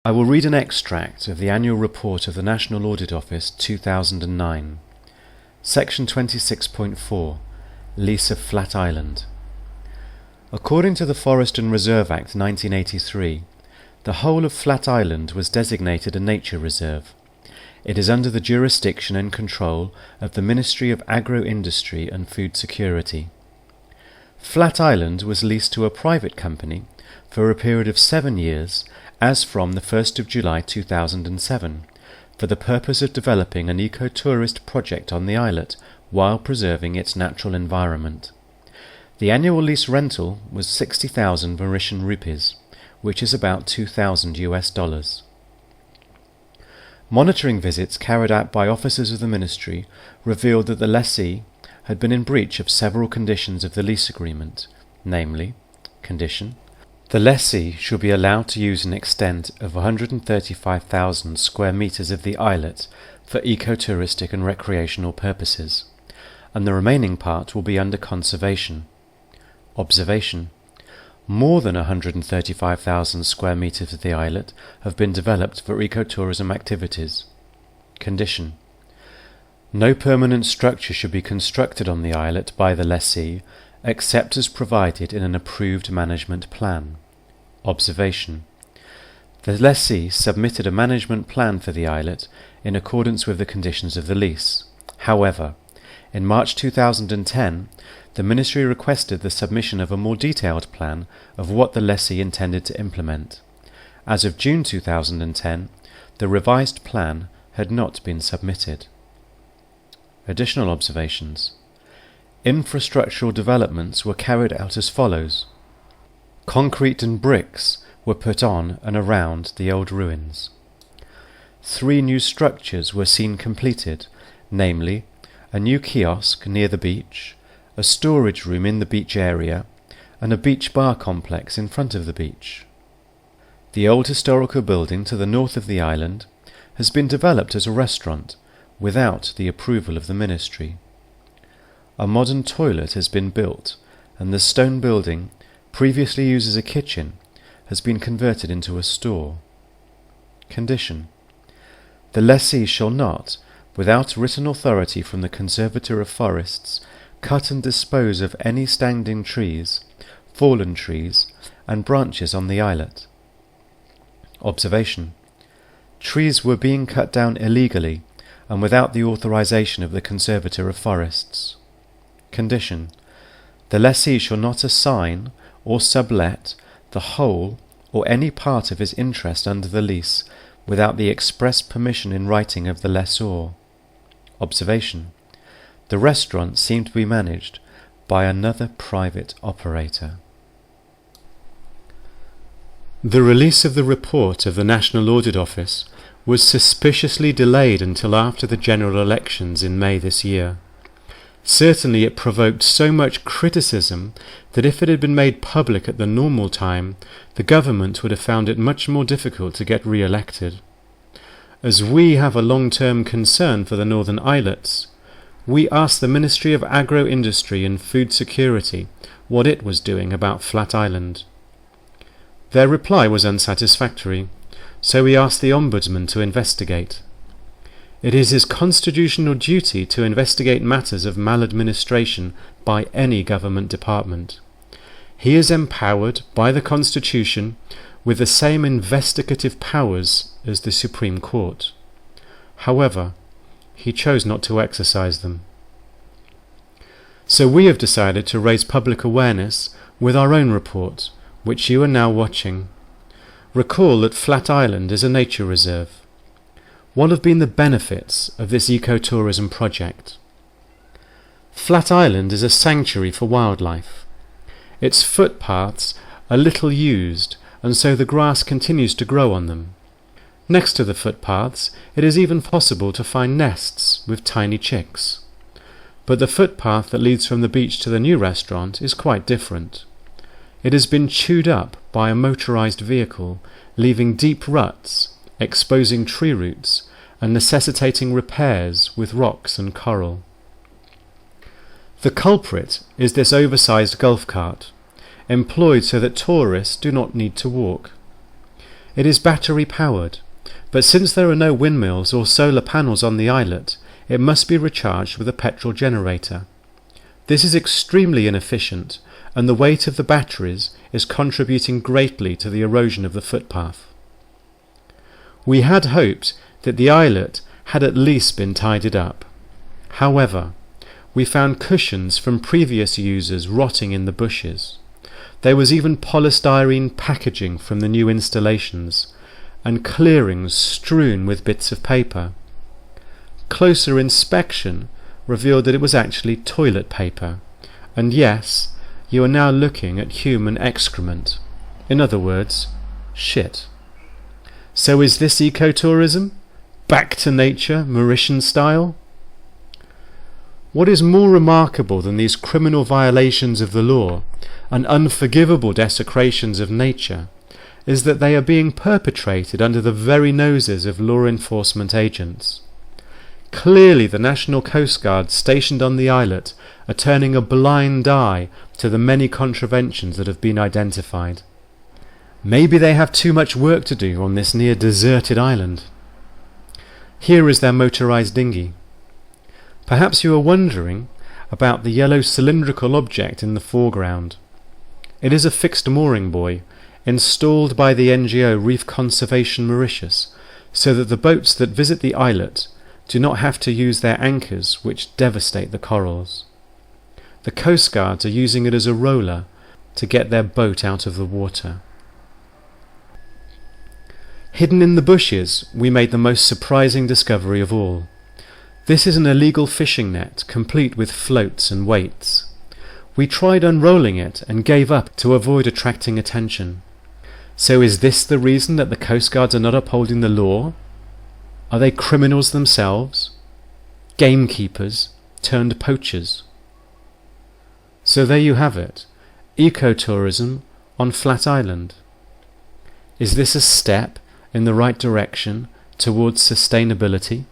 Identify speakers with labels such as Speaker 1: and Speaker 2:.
Speaker 1: I will read an extract of the Annual Report of the National Audit Office 2009. Section 26.4, Lease of Flat Island. According to the Forest and Reserve Act 1983, the whole of Flat Island was designated a nature reserve. It is under the jurisdiction and control of the Ministry of Agro-Industry and Food Security. Flat Island was leased to a private company for a period of 7 years as from the 1st of July 2007 for the purpose of developing an ecotourist project on the islet while preserving its natural environment. The annual lease rental was 60,000 Mauritian rupees, which is about $2,000. Monitoring visits carried out by officers of the ministry revealed that the lessee had been in breach of several conditions of the lease agreement, namely, condition: the lessee should be allowed to use an extent of 135,000 square metres of the islet for ecotouristic and recreational purposes, and the remaining part will be under conservation. Observation: more than 135,000 square metres of the islet have been developed for ecotourism activities. Condition: no permanent structure should be constructed on the islet by the lessee except as provided in an approved management plan. Observation: the lessee submitted a management plan for the islet in accordance with the conditions of the lease. However, in March 2010, the Ministry requested the submission of a more detailed plan of what the lessee intended to implement. As of June 2010, the revised plan had not been submitted. Additional observations: infrastructural developments were carried out as follows. Concrete and bricks were put on and around the old ruins. 3 new structures were seen completed, namely, a new kiosk near the beach, a storage room in the beach area, and a beach bar complex in front of the beach. The old historical building to the north of the island has been developed as a restaurant without the approval of the ministry. A modern toilet has been built, and the stone building, previously used as a kitchen, has been converted into a store. Condition: the lessee shall not, without written authority from the Conservator of Forests, cut and dispose of any standing trees, fallen trees, and branches on the islet. Observation: trees were being cut down illegally and without the authorization of the Conservator of Forests. Condition: the lessee shall not assign or sublet the whole or any part of his interest under the lease without the express permission in writing of the lessor. Observation: the restaurant seemed to be managed by another private operator. The release of the report of the National Audit Office was suspiciously delayed until after the general elections in May this year. Certainly it provoked so much criticism that if it had been made public at the normal time, the government would have found it much more difficult to get re-elected. As we have a long-term concern for the Northern Islets, we asked the Ministry of Agro-Industry and Food Security what it was doing about Flat Island. Their reply was unsatisfactory, so we asked the Ombudsman to investigate. It is his constitutional duty to investigate matters of maladministration by any government department. He is empowered by the Constitution with the same investigative powers as the Supreme Court. However, he chose not to exercise them. So we have decided to raise public awareness with our own report, which you are now watching. Recall that Flat Island is a nature reserve. What have been the benefits of this ecotourism project? Flat Island is a sanctuary for wildlife. Its footpaths are little used, and so the grass continues to grow on them. Next to the footpaths, it is even possible to find nests with tiny chicks. But the footpath that leads from the beach to the new restaurant is quite different. It has been chewed up by a motorized vehicle, leaving deep ruts, exposing tree roots, and necessitating repairs with rocks and coral. The culprit is this oversized golf cart, employed so that tourists do not need to walk. It is battery powered, but since there are no windmills or solar panels on the islet, it must be recharged with a petrol generator. This is extremely inefficient, and the weight of the batteries is contributing greatly to the erosion of the footpath. We had hoped that the islet had at least been tidied up. However, we found cushions from previous users rotting in the bushes. There was even polystyrene packaging from the new installations, and clearings strewn with bits of paper. Closer inspection revealed that it was actually toilet paper, and yes, you are now looking at human excrement. In other words, shit. So is this ecotourism? Back to nature, Mauritian style? What is more remarkable than these criminal violations of the law and unforgivable desecrations of nature is that they are being perpetrated under the very noses of law enforcement agents. Clearly the National Coast Guard stationed on the islet are turning a blind eye to the many contraventions that have been identified. Maybe they have too much work to do on this near deserted island. Here is their motorised dinghy. Perhaps you are wondering about the yellow cylindrical object in the foreground. It is a fixed mooring buoy installed by the NGO Reef Conservation Mauritius so that the boats that visit the islet do not have to use their anchors, which devastate the corals. The Coast Guards are using it as a roller to get their boat out of the water. Hidden in the bushes, we made the most surprising discovery of all. This is an illegal fishing net, complete with floats and weights. We tried unrolling it and gave up to avoid attracting attention. So is this the reason that the Coast Guards are not upholding the law? Are they criminals themselves? Gamekeepers turned poachers? So there you have it, ecotourism on Flat Island. Is this a step in the right direction towards sustainability?